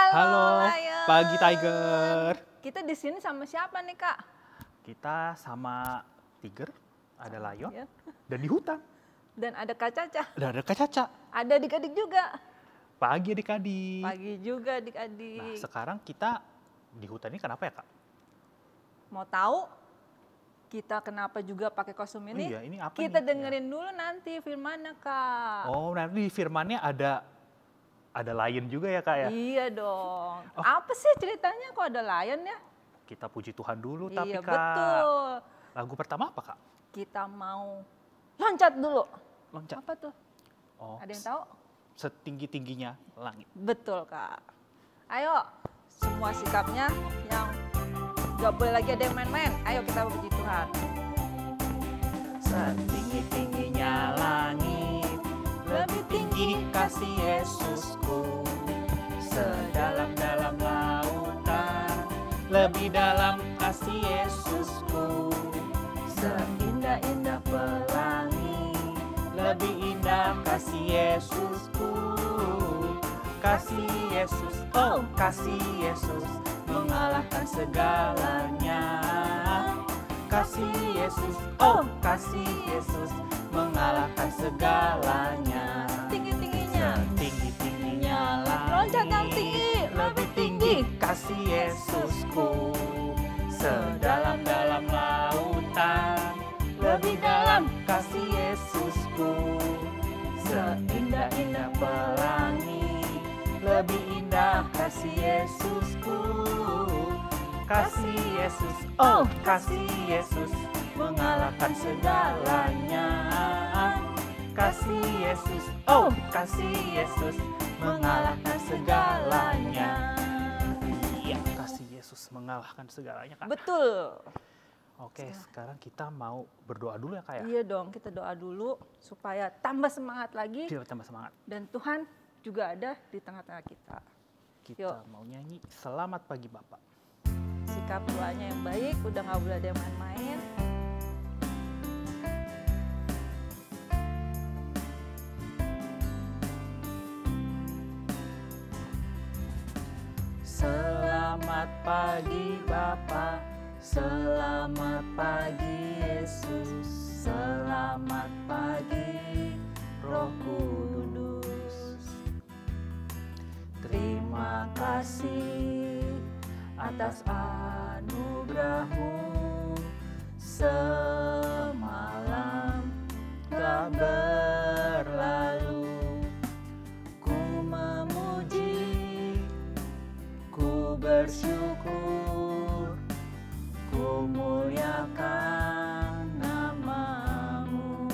Halo, Lion. pagi Tiger. Kita di sini sama siapa nih, Kak? Kita sama Tiger, ada Lion, Ya. dan di hutan. Dan ada Kak Caca. Dan ada Kak Caca. Ada adik-adik juga. Pagi adik-adik. Pagi juga Nah, adik-adik. sekarang kita di hutan ini kenapa ya, Kak? Mau tahu kita kenapa juga pakai kostum ini? Iya, ini apa Kita nih? dengerin dulu nanti firmannya, Kak. Oh, nanti di firmannya ada Lion juga ya, Kak ya? Iya dong. Oh. Apa sih ceritanya kok ada lion ya? Kita puji Tuhan dulu tapi, Iya, Kak. betul. Lagu pertama apa, Kak? Kita mau loncat dulu. Loncat. Apa tuh? Oh, Ada yang tahu? setinggi-tingginya langit. Betul, Kak. Ayo, semua sikapnya yang gak boleh lagi ada yang main-main. Ayo kita puji Tuhan. Setinggi-tingginya langit, lebih tinggi kasih Yesusku. Sedalam-dalam lautan, lebih dalam kasih Yesusku. Seindah-indah pelangi, lebih indah kasih Yesusku. Kasih Yesus, oh kasih Yesus, mengalahkan segalanya. Kasih Yesus, oh kasih Yesus, mengalahkan segalanya. Tinggi-tingginya. Tinggi-tingginya langit, Loncat yang tinggi, lebih tinggi kasih Yesusku. Sedalam-dalam lautan, lebih dalam kasih Yesusku. Seindah-indah pelangi, lebih indah kasih Yesusku. Kasih Yesus, oh kasih Yesus, mengalahkan segalanya. Kasih Yesus, oh kasih Yesus, mengalahkan segalanya. Iya, kasih Yesus mengalahkan segalanya, Kak. Betul. Oke, sekarang kita mau berdoa dulu ya, Kak ya? Iya dong, kita doa dulu supaya tambah semangat lagi. Biar tambah semangat. Dan Tuhan juga ada di tengah-tengah kita. Kita Yuk. mau nyanyi Selamat Pagi Bapak. Sikap doanya yang baik, udah gak boleh ada yang main-main. Selamat pagi Bapa, selamat pagi Yesus, selamat pagi Roh Kudus. Terima kasih atas anugerah-Mu, semalam telah berlalu. Ku memuji, ku bersyukur, ku muliakan nama-Mu.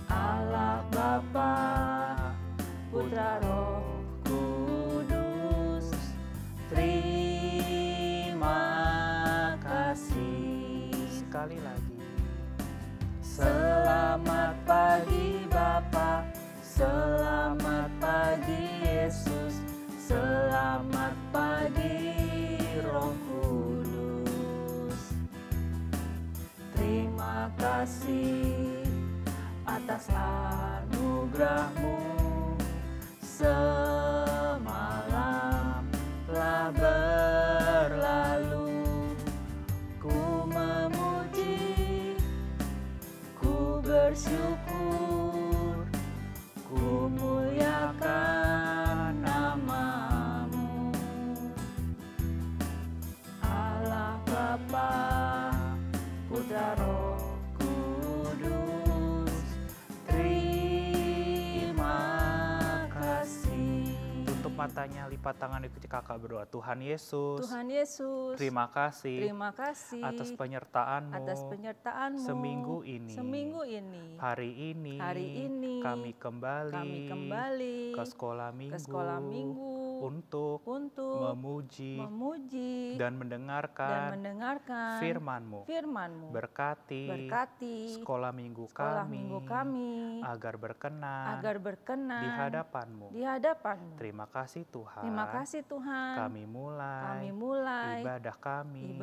Allah Bapa, Putra Roh Kudus, terima kasih. Sekali lagi. Selamat pagi Bapa, selamat pagi Yesus, selamat pagi Roh Kudus. Terima kasih atas anugerah-Mu, semalam telah berlalu. Ku memuji, ku bersyukur, ku muliakan nama-Mu. Allah Bapa, Putra Roh Kudus, terima kasih. Tutup matanya, lipat tangan, ikuti kakak berdoa. Tuhan Yesus, Tuhan Yesus, terima kasih terima kasih atas penyertaan-Mu atas penyertaan-Mu seminggu ini. seminggu ini. Hari ini kami kembali ke sekolah minggu, untuk memuji dan mendengarkan firman-Mu. Berkati sekolah minggu kami agar berkenan di hadapan-Mu. Terima kasih Tuhan. Kami mulai ibadah kami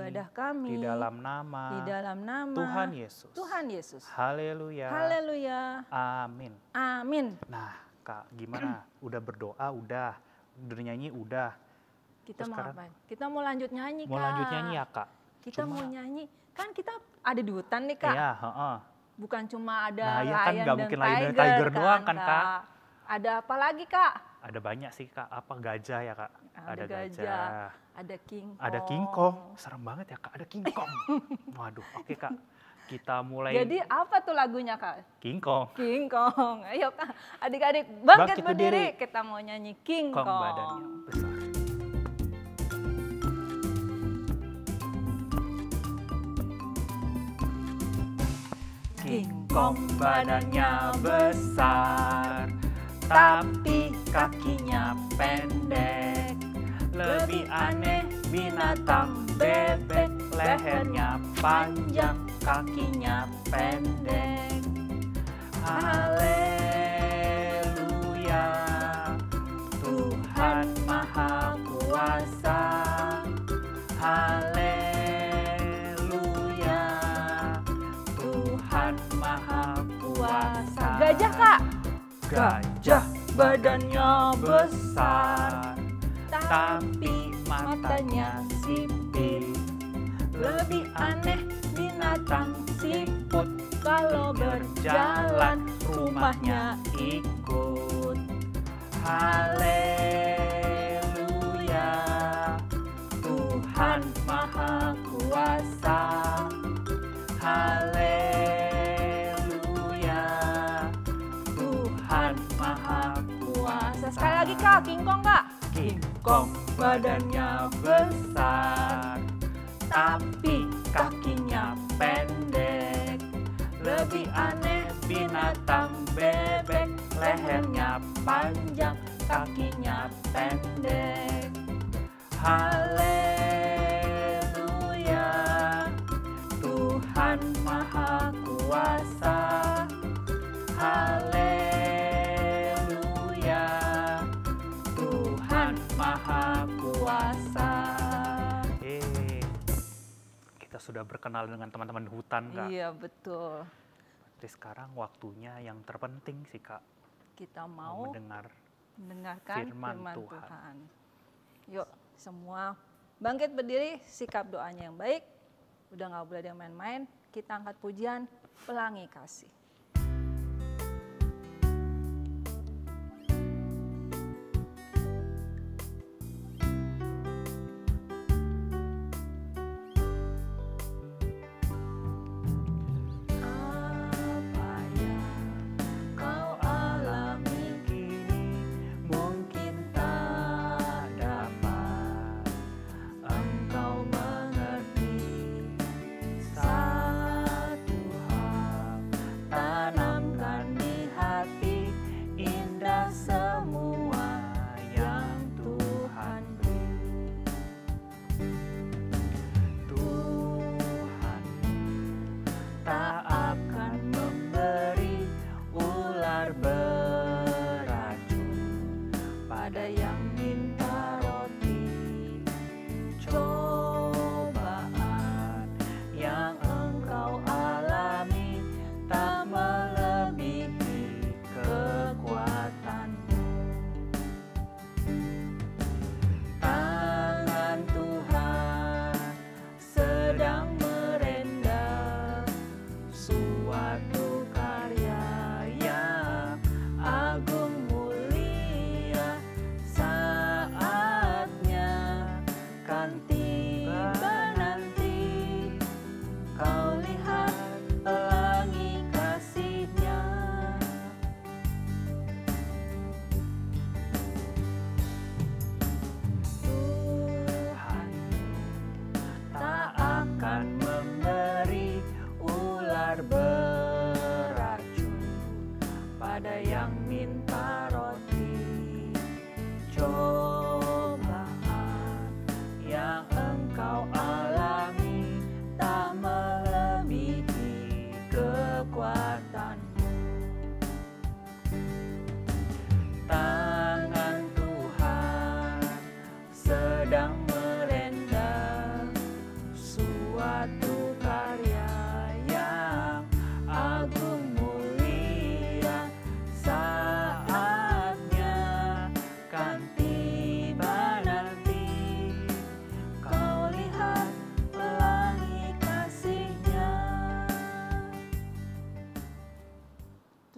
di dalam nama Tuhan Yesus. Haleluya. Haleluya. Amin. Amin. Nah, Kak, gimana? Udah berdoa, udah. bernyanyi udah. Kita Terus mau sekarang ngapain? Kita mau lanjut nyanyi, mau Kak. lanjut nyanyi ya Kak? Kita Cuma- mau nyanyi. Kan kita ada di hutan nih, Kak. Iya, heeh. Bukan cuma ada Nah, iya kan lion nggak dan mungkin lion dan tiger, tiger doang kan, Kak? Ada apa lagi, Kak? Ada banyak sih Kak, apa gajah ya Kak? Ada gajah, ada king kong. Ada king kong. Serem banget ya Kak, ada king kong. Waduh, oke Kak. Kita mulai Jadi apa tuh lagunya, Kak? king kong. King Kong. Ayo, Kak. Adik-adik bangkit Bangkit berdiri. berdiri. Kita mau nyanyi King Kong Kong. badannya besar. King Kong badannya besar, tapi kakinya pendek. Lebih aneh binatang bebek, lehernya panjang, kakinya pendek. Haleluya, Tuhan Maha Kuasa. Haleluya, Tuhan Maha Kuasa. Gajah, Kak. Gajah badannya besar, tapi matanya sipit. Lebih aneh binatang siput, kalau berjalan rumahnya ikut. Haleluya, Tuhan Maha Kuasa. Haleluya, Tuhan Maha Kuasa. Sekali lagi, Kak. King Kong, Kak. King Kong badannya besar, tapi kakinya pendek. Lebih aneh binatang bebek, lehernya panjang, kakinya pendek. Haleluya, Tuhan Maha Kuasa. Haleluya, Tuhan Maha Kuasa. Kita sudah berkenal dengan teman-teman hutan, Kak. Iya, betul. Jadi sekarang waktunya yang terpenting sih, Kak. Kita mau mendengarkan firman firman Tuhan. Tuhan. Yuk, semua bangkit berdiri, sikap doanya yang baik. Udah nggak boleh ada yang main-main. Kita angkat pujian, pelangi kasih. Apa yang kau alami Kini mungkin tak dapat engkau mengerti. Satu hal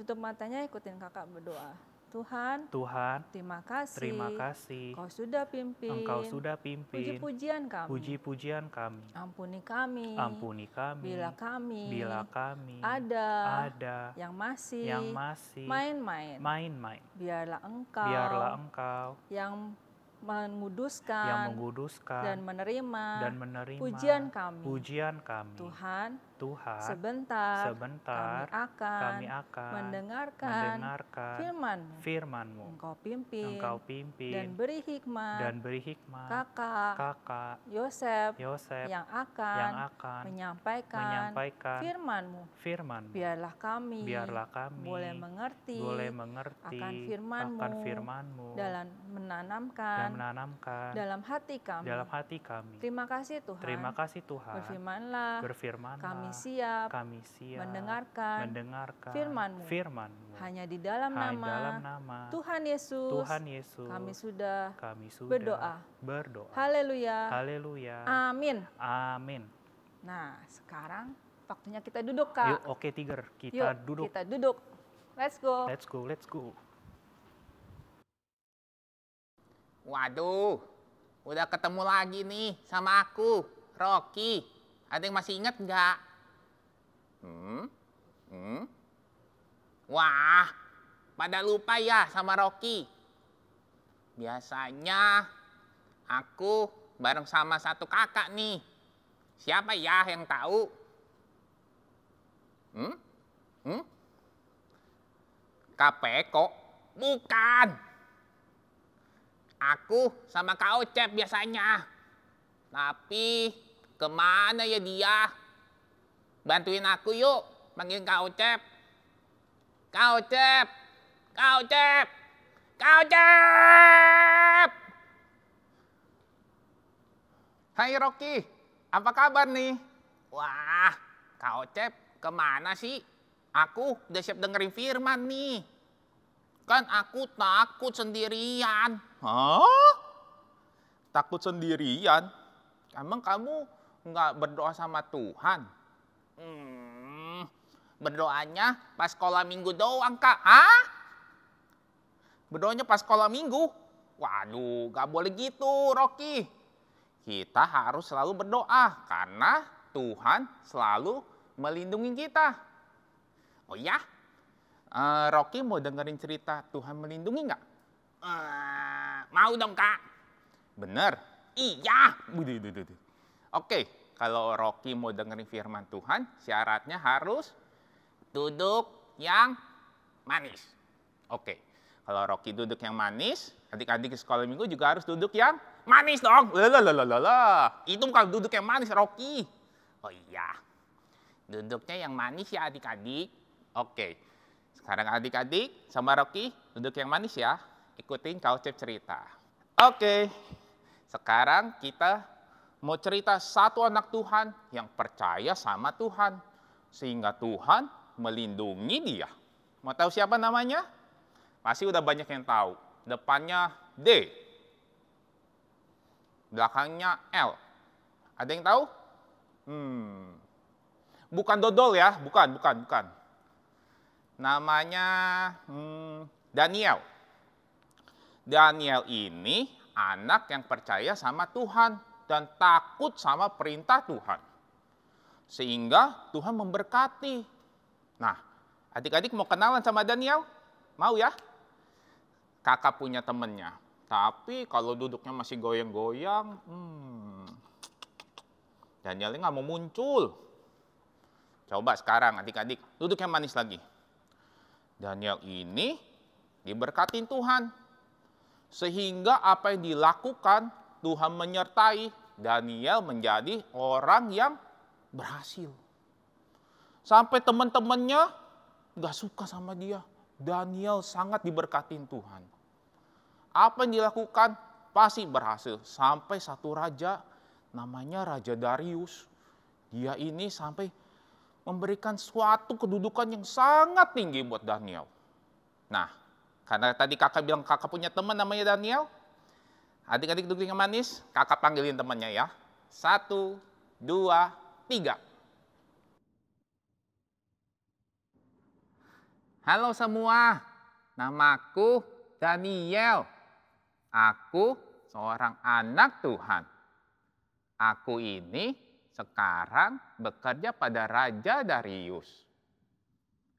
tutup matanya, ikutin kakak berdoa. Tuhan, terima kasih. Engkau sudah pimpin. Puji-pujian kami. Ampuni kami. Bila kami ada yang masih main-main. Biarlah Engkau yang menguduskan dan menerima pujian kami. Tuhan, sebentar kami akan mendengarkan firman-Mu. Engkau pimpin dan beri hikmat kakak Yosef yang akan menyampaikan firman-Mu. Biarlah kami boleh mengerti akan firman-Mu dalam menanamkan dalam hati kami. Terima kasih Tuhan. Berfirmanlah. Kami siap mendengarkan firman-Mu. Hanya di dalam nama Tuhan Yesus kami sudah berdoa. Haleluya. Amin. Nah, sekarang waktunya kita duduk, Kak. Yuk, oke Tiger, kita duduk. Let's go. Waduh, udah ketemu lagi nih sama aku, Rocky. Ada yang masih ingat nggak? Wah, pada lupa ya sama Rocky. Biasanya aku bareng sama satu kakak nih. Siapa ya yang tahu? Kak Peko? Bukan. Aku sama Kak Ocep biasanya. Tapi kemana ya dia? Bantuin aku yuk, panggil Kak Ocep. Hai Rocky, apa kabar nih? Wah, Kak Ocep kemana sih? Aku udah siap dengerin firman nih. Kan aku takut sendirian. Hah? Takut sendirian? Emang kamu nggak berdoa sama Tuhan? Berdoanya pas sekolah minggu doang, Kak. Hah? Berdoanya pas sekolah minggu? Waduh, nggak boleh gitu, Rocky. Kita harus selalu berdoa karena Tuhan selalu melindungi kita. Oh ya? Rocky mau dengerin cerita Tuhan melindungi nggak? Mau dong, Kak. Bener? Iya. Oke, kalau Rocky mau dengerin firman Tuhan, syaratnya harus duduk yang manis. Oke, kalau Rocky duduk yang manis, adik-adik di sekolah minggu juga harus duduk yang manis dong. Itu bukan duduk yang manis, Rocky. Oh iya, duduknya yang manis ya adik-adik. Oke, sekarang adik-adik sama Rocky duduk yang manis ya. Ikutin Kak Ocep cerita. Oke, sekarang kita mau cerita satu anak Tuhan yang percaya sama Tuhan. Sehingga Tuhan melindungi dia. Mau tahu siapa namanya? Pasti udah banyak yang tahu. Depannya D. Belakangnya L. Ada yang tahu? Bukan dodol ya, bukan. Namanya Daniel. Daniel ini anak yang percaya sama Tuhan dan takut sama perintah Tuhan. Sehingga Tuhan memberkati. Nah, adik-adik mau kenalan sama Daniel? Mau ya? Kakak punya temennya. Tapi kalau duduknya masih goyang-goyang, Danielnya nggak mau muncul. Coba sekarang adik-adik, duduk yang manis lagi. Daniel ini diberkatin Tuhan. Sehingga apa yang dilakukan, Tuhan menyertai. Daniel menjadi orang yang berhasil. Sampai teman-temannya gak suka sama dia. Daniel sangat diberkatin Tuhan. Apa yang dilakukan pasti berhasil. Sampai satu raja namanya Raja Darius. Dia ini sampai memberikan suatu kedudukan yang sangat tinggi buat Daniel. Nah, karena tadi kakak bilang kakak punya teman namanya Daniel. Adik-adik duduk yang manis, kakak panggilin temannya ya. 1, 2, 3. Halo semua, namaku Daniel. Aku seorang anak Tuhan. Aku ini sekarang bekerja pada Raja Darius.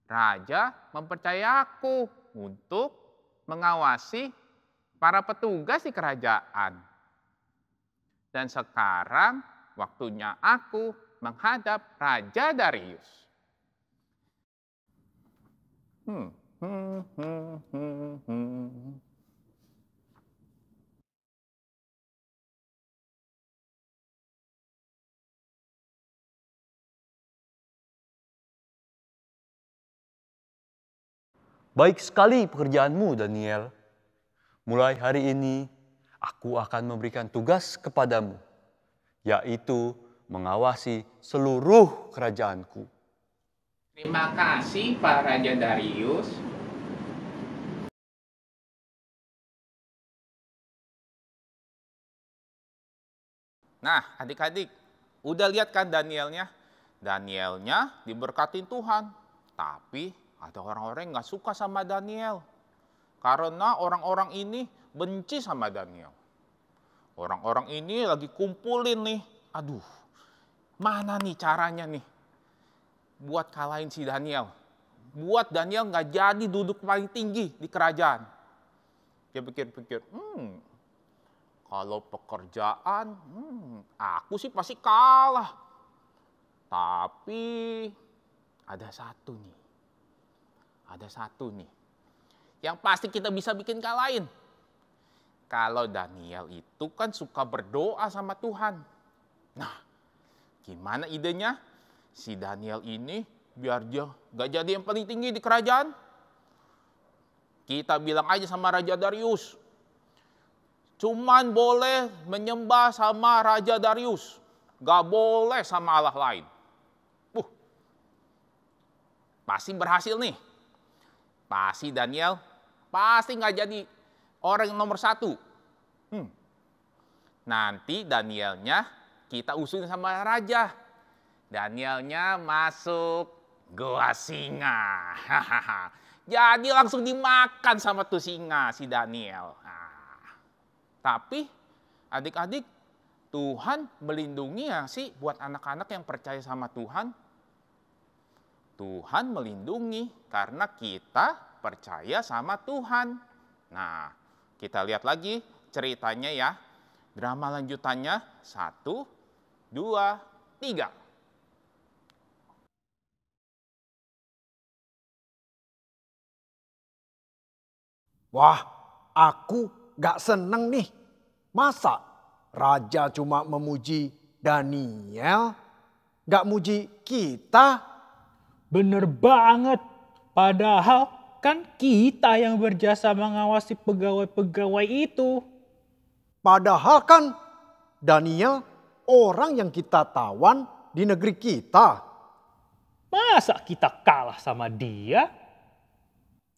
Raja mempercayai aku untuk mengawasi para petugas di kerajaan. Dan sekarang waktunya aku menghadap Raja Darius. Baik sekali pekerjaanmu, Daniel. Mulai hari ini, aku akan memberikan tugas kepadamu, yaitu mengawasi seluruh kerajaanku. Terima kasih Pak Raja Darius. Nah, adik-adik, udah lihat kan Danielnya? Danielnya diberkatin Tuhan, tapi ada orang-orang yang nggak suka sama Daniel. Karena orang-orang ini benci sama Daniel. Orang-orang ini lagi kumpulin nih. Aduh, mana nih caranya nih buat kalahin si Daniel. Buat Daniel nggak jadi duduk paling tinggi di kerajaan. Dia pikir-pikir, kalau pekerjaan, aku sih pasti kalah. Tapi ada satu nih. Yang pasti kita bisa bikin kalahin. Kalau Daniel itu kan suka berdoa sama Tuhan. Nah, gimana idenya? Si Daniel ini biar dia gak jadi yang paling tinggi di kerajaan. Kita bilang aja sama Raja Darius. Cuman boleh menyembah sama Raja Darius. Gak boleh sama Allah lain. Pasti berhasil nih. Pasti Daniel, pasti gak jadi orang yang nomor 1. Nanti Danielnya kita usulin sama Raja. Danielnya masuk goa singa. Jadi langsung dimakan sama tuh singa si Daniel. Tapi adik-adik, Tuhan melindungi ya sih buat anak-anak yang percaya sama Tuhan. Tuhan melindungi karena kita percaya sama Tuhan. Nah, kita lihat lagi ceritanya ya. Drama lanjutannya 1, 2, 3. Wah, aku gak seneng nih. Masa raja cuma memuji Daniel, gak muji kita? Bener banget. Padahal kan kita yang berjasa mengawasi pegawai-pegawai itu. Padahal kan Daniel orang yang kita tawan di negeri kita. Masa kita kalah sama dia?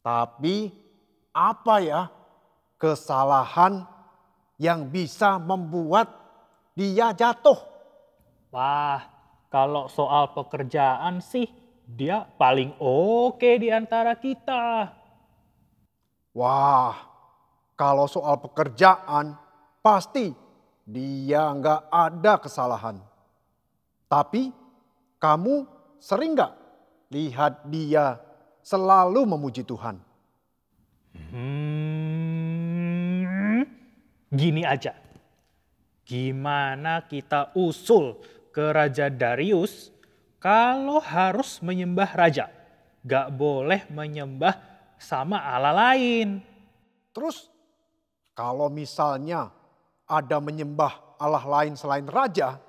Tapi apa ya kesalahan yang bisa membuat dia jatuh? Wah, kalau soal pekerjaan sih dia paling oke di antara kita. Wah, kalau soal pekerjaan pasti dia nggak ada kesalahan. Tapi kamu sering nggak lihat dia selalu memuji Tuhan? Gini aja, gimana kita usul ke Raja Darius kalau harus menyembah raja? Gak boleh menyembah sama Allah lain. Terus kalau misalnya ada menyembah Allah lain selain raja,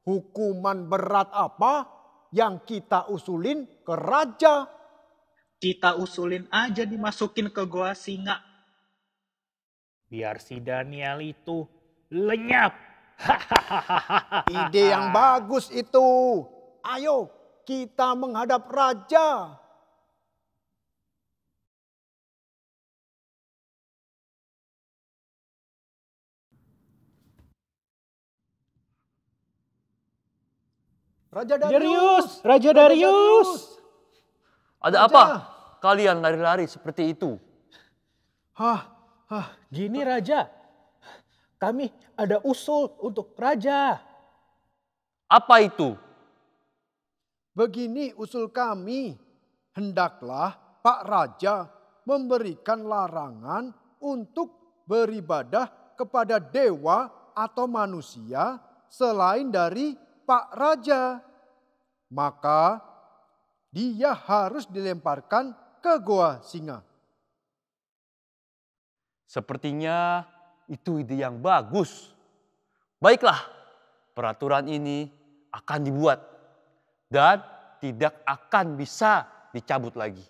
hukuman berat apa yang kita usulin ke raja? Kita usulin aja dimasukin ke goa singa. Biar si Daniel itu lenyap. Ide yang bagus itu. Ayo kita menghadap raja. Raja Darius. Raja Darius. Ada apa? kalian lari-lari seperti itu? Gini Raja, kami ada usul untuk Raja. Apa itu? Begini usul kami, hendaklah Pak Raja memberikan larangan untuk beribadah kepada dewa atau manusia selain dari Pak Raja. Maka dia harus dilemparkan ke goa singa. Sepertinya itu ide yang bagus. Baiklah, peraturan ini akan dibuat dan tidak akan bisa dicabut lagi.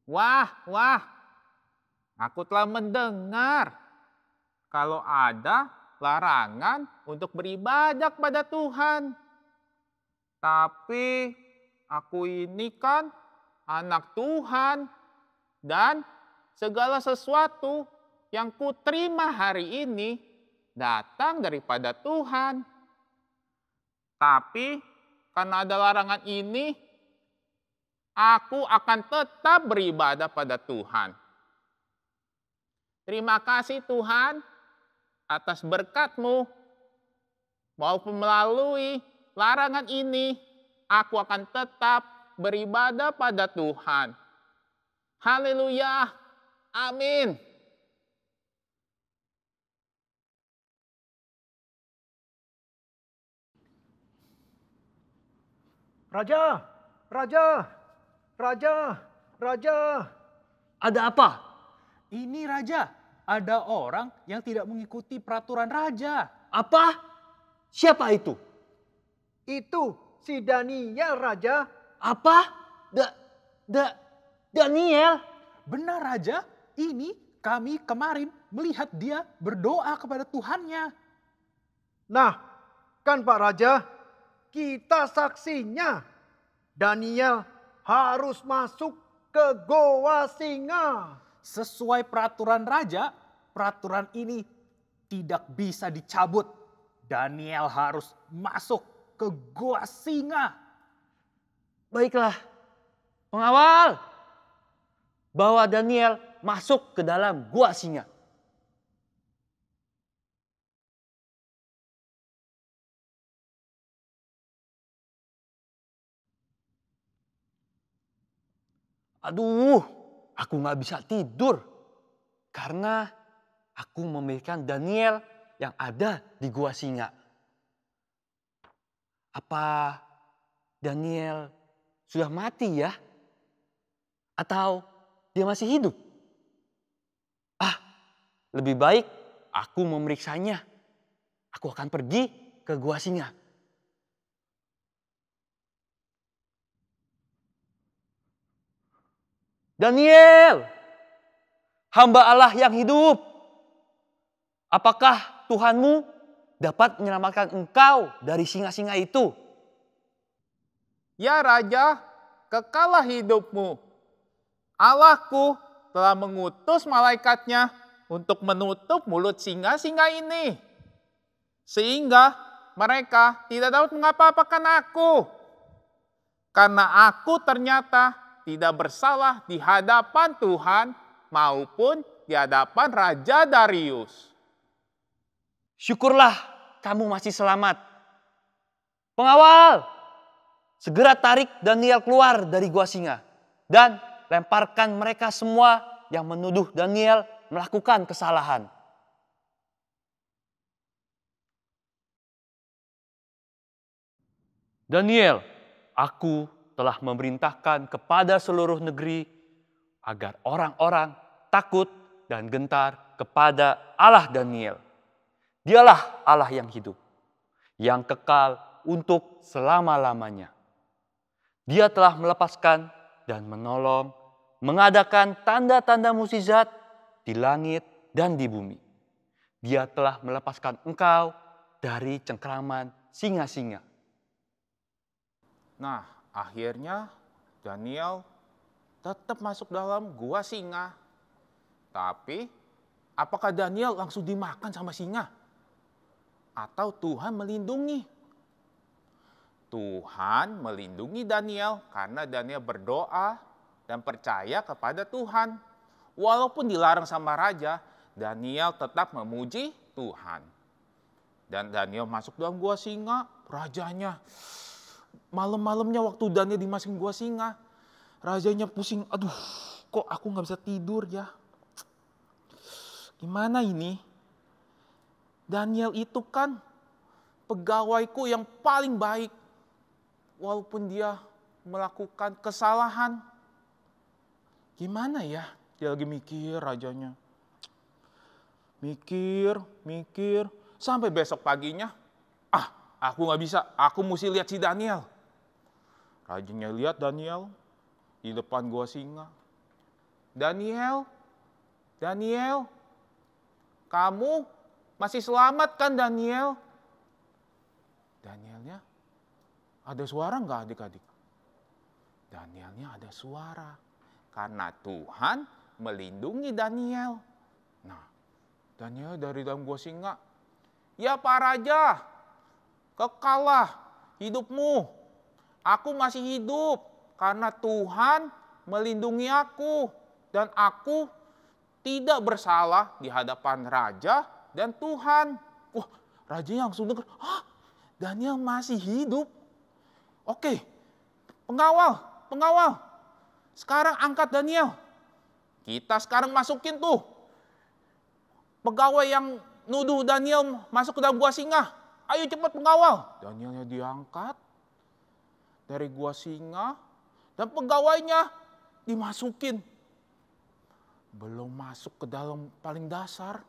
Wah, aku telah mendengar kalau ada larangan untuk beribadah kepada Tuhan. Tapi aku ini kan anak Tuhan dan segala sesuatu yang kuterima hari ini datang daripada Tuhan. Tapi karena ada larangan ini, aku akan tetap beribadah pada Tuhan. Terima kasih Tuhan atas berkat-Mu. Maupun melalui larangan ini, aku akan tetap beribadah pada Tuhan. Haleluya. Amin. Raja, Raja, Raja, Raja. Ada apa? Ini Raja, ada orang yang tidak mengikuti peraturan Raja. Apa? Siapa itu? Itu si Daniel, Raja. Apa? Daniel? Benar Raja, ini kami kemarin melihat dia berdoa kepada Tuhannya. Nah, kan Pak Raja, kita saksinya. Daniel harus masuk ke goa singa. Sesuai peraturan Raja, peraturan ini tidak bisa dicabut. Daniel harus masuk ke goa singa. Baiklah, pengawal. Bawa Daniel masuk ke dalam gua singa. Aduh, aku gak bisa tidur. Karena aku memikirkan Daniel yang ada di gua singa. Apa Daniel sudah mati ya? Atau dia masih hidup? Lebih baik aku memeriksanya. Aku akan pergi ke gua singa. Daniel, hamba Allah yang hidup. Apakah Tuhanmu dapat menyelamatkan engkau dari singa-singa itu? Ya Raja, kekalah hidupmu. Allahku telah mengutus malaikatnya untuk menutup mulut singa-singa ini. Sehingga mereka tidak dapat mengapa-apakan aku. Karena aku ternyata tidak bersalah di hadapan Tuhan maupun di hadapan Raja Darius. Syukurlah kamu masih selamat. Pengawal, segera tarik Daniel keluar dari gua singa. Dan lemparkan mereka semua yang menuduh Daniel melakukan kesalahan. Daniel, aku telah memerintahkan kepada seluruh negeri agar orang-orang takut dan gentar kepada Allah Daniel. Dialah Allah yang hidup, yang kekal untuk selama-lamanya. Dia telah melepaskan dan menolong, mengadakan tanda-tanda mukjizat di langit dan di bumi. Dia telah melepaskan engkau dari cengkraman singa-singa. Nah, akhirnya Daniel tetap masuk dalam gua singa. Tapi apakah Daniel langsung dimakan sama singa? atau Tuhan melindungi? Tuhan melindungi Daniel karena Daniel berdoa dan percaya kepada Tuhan. Walaupun dilarang sama raja, Daniel tetap memuji Tuhan. Dan Daniel masuk dalam gua singa, rajanya malam-malamnya waktu Daniel dimasukin gua singa, rajanya pusing, aduh kok aku nggak bisa tidur ya. Gimana ini? Daniel itu kan pegawaiku yang paling baik. Walaupun dia melakukan kesalahan. Gimana ya? Dia lagi mikir rajanya. Mikir. Sampai besok paginya, aku nggak bisa, aku mesti lihat si Daniel. Rajanya lihat Daniel di depan gua singa. Daniel, kamu masih selamat kan Daniel? Danielnya, ada suara nggak adik-adik? Danielnya ada suara. Karena Tuhan melindungi Daniel. Nah, Daniel dari dalam gua singa, ya Pak Raja, kekalah hidupmu. Aku masih hidup karena Tuhan melindungi aku. Dan aku tidak bersalah di hadapan Raja dan Tuhan. Wah, Rajanya langsung dengar, Daniel masih hidup. Oke, pengawal. Sekarang angkat Daniel. Kita sekarang masukin tuh pegawai yang nuduh Daniel masuk ke dalam gua singa. Ayo cepat pengawal. Danielnya diangkat dari gua singa dan pegawainya dimasukin. Belum masuk ke dalam paling dasar.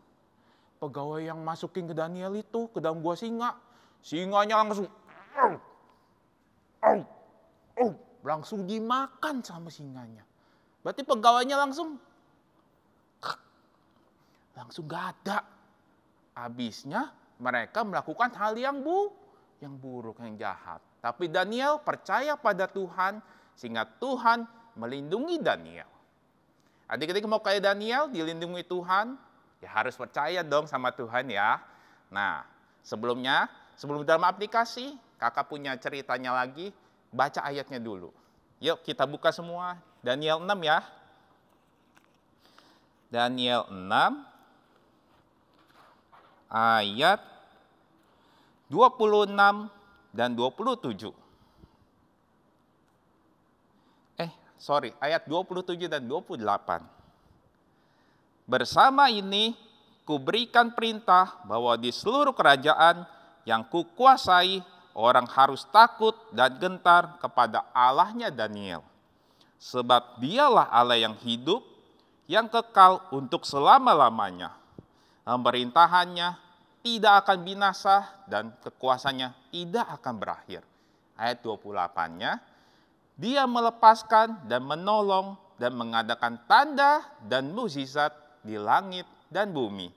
Pegawai yang masukin ke Daniel itu ke dalam gua singa. Singanya langsung dimakan sama singanya. Berarti pegawainya langsung gak ada. Habisnya mereka melakukan hal yang buruk, yang jahat. Tapi Daniel percaya pada Tuhan sehingga Tuhan melindungi Daniel. Adik-adik mau kayak Daniel dilindungi Tuhan, ya harus percaya dong sama Tuhan ya. Nah, sebelum dalam aplikasi, kakak punya ceritanya lagi, baca ayatnya dulu. Yuk kita buka semua, Daniel 6 ya. Daniel 6 ayat 26 dan 27. Ayat 27 dan 28. Bersama ini, kuberikan perintah bahwa di seluruh kerajaan yang kukuasai, orang harus takut dan gentar kepada Allahnya Daniel. Sebab dialah Allah yang hidup, yang kekal untuk selama-lamanya. Pemerintahannya tidak akan binasa dan kekuasaannya tidak akan berakhir. Ayat 28-nya, dia melepaskan dan menolong dan mengadakan tanda dan mukjizat di langit dan bumi.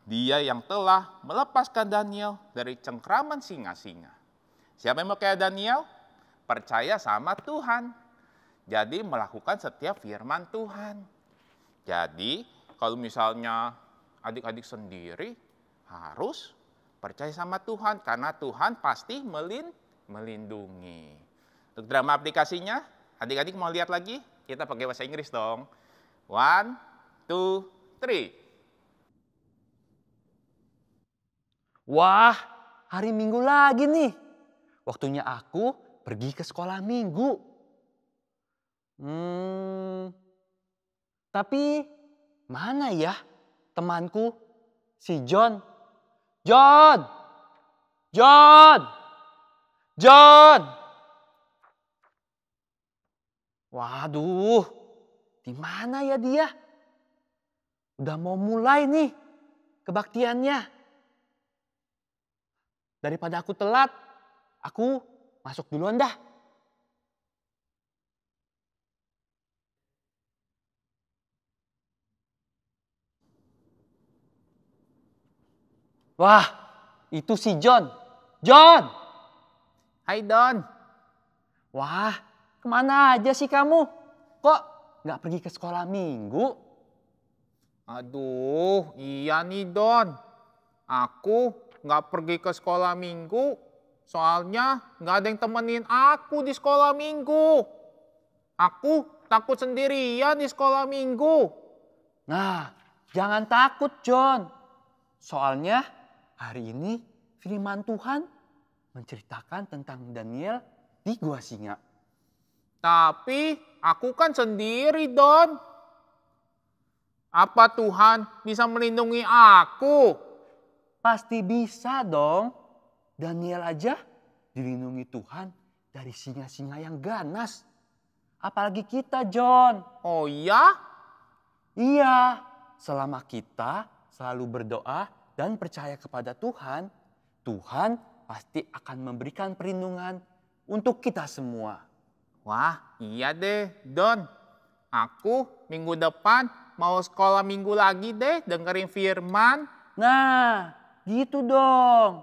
Dia yang telah melepaskan Daniel dari cengkraman singa-singa. Siapa yang mau kayak Daniel? Percaya sama Tuhan. Jadi melakukan setiap firman Tuhan. Jadi kalau misalnya adik-adik sendiri harus percaya sama Tuhan. Karena Tuhan pasti melindungi. Untuk drama aplikasinya, adik-adik mau lihat lagi? Kita pakai bahasa Inggris dong. 1, 2, 3. Wah, hari Minggu lagi nih. Waktunya aku pergi ke sekolah minggu. Tapi mana ya temanku si John? John! Waduh, di mana ya dia? Udah mau mulai nih kebaktiannya. Daripada aku telat, aku masuk duluan dah. Wah, itu si John. John! Hai Don. Wah, kemana aja sih kamu? Kok nggak pergi ke sekolah minggu? Aduh, iya nih Don. Aku nggak pergi ke sekolah minggu. Soalnya nggak ada yang temenin aku di sekolah minggu. Aku takut sendirian di sekolah minggu. Nah, jangan takut John. Soalnya hari ini firman Tuhan menceritakan tentang Daniel di Gua Singa. Tapi aku kan sendiri, Don. Apa Tuhan bisa melindungi aku? Pasti bisa dong. Daniel aja dilindungi Tuhan dari singa-singa yang ganas. Apalagi kita, John. Oh iya? Iya, selama kita selalu berdoa dan percaya kepada Tuhan, Tuhan pasti akan memberikan perlindungan untuk kita semua. Wah, iya deh, Don. Aku minggu depan mau sekolah minggu lagi deh dengerin firman. Nah, gitu dong.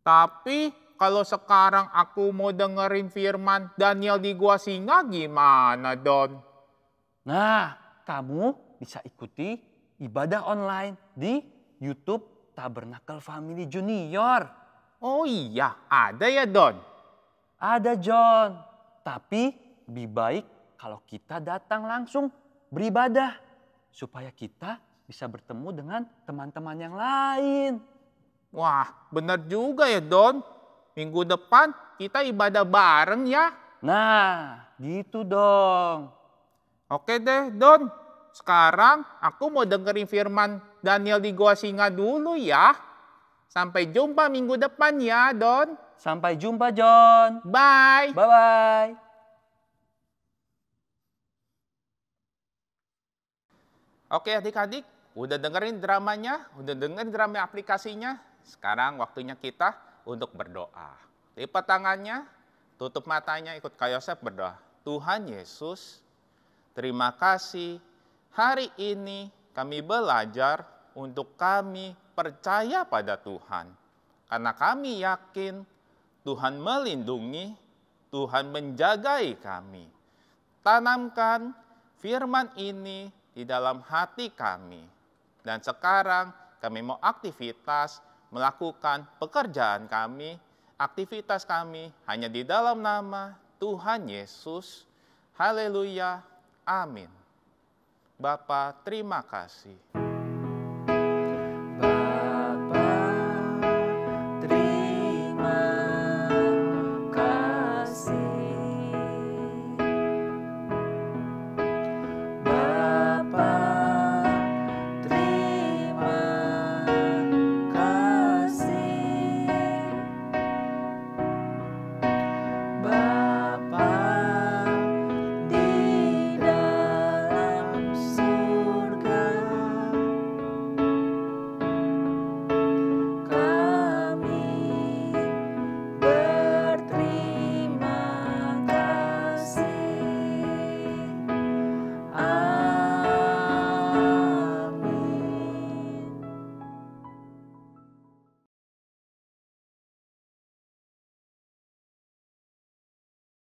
Tapi kalau sekarang aku mau dengerin firman Daniel di Gua Singa gimana, Don? Nah, kamu bisa ikuti ibadah online di YouTube Tabernacle Family Junior. Oh iya, ada ya, Don? Ada John, tapi lebih baik kalau kita datang langsung beribadah supaya kita bisa bertemu dengan teman-teman yang lain. Wah, benar juga ya, Don. Minggu depan kita ibadah bareng ya. Nah, gitu dong. Oke deh, Don. Sekarang aku mau dengerin firman Daniel di Gua Singa dulu ya. Sampai jumpa minggu depan ya, Don. Sampai jumpa John. Bye. Bye-bye. Oke adik-adik, udah dengerin dramanya, udah dengerin drama aplikasinya. Sekarang waktunya kita untuk berdoa. Lipat tangannya, tutup matanya, ikut Kak Yosef berdoa. Tuhan Yesus, terima kasih hari ini kami belajar untuk kami percaya pada Tuhan. Karena kami yakin Tuhan melindungi, Tuhan menjagai kami. Tanamkan firman ini di dalam hati kami. Dan sekarang kami mau aktivitas, melakukan pekerjaan kami, aktivitas kami hanya di dalam nama Tuhan Yesus. Haleluya, amin. Bapa, terima kasih.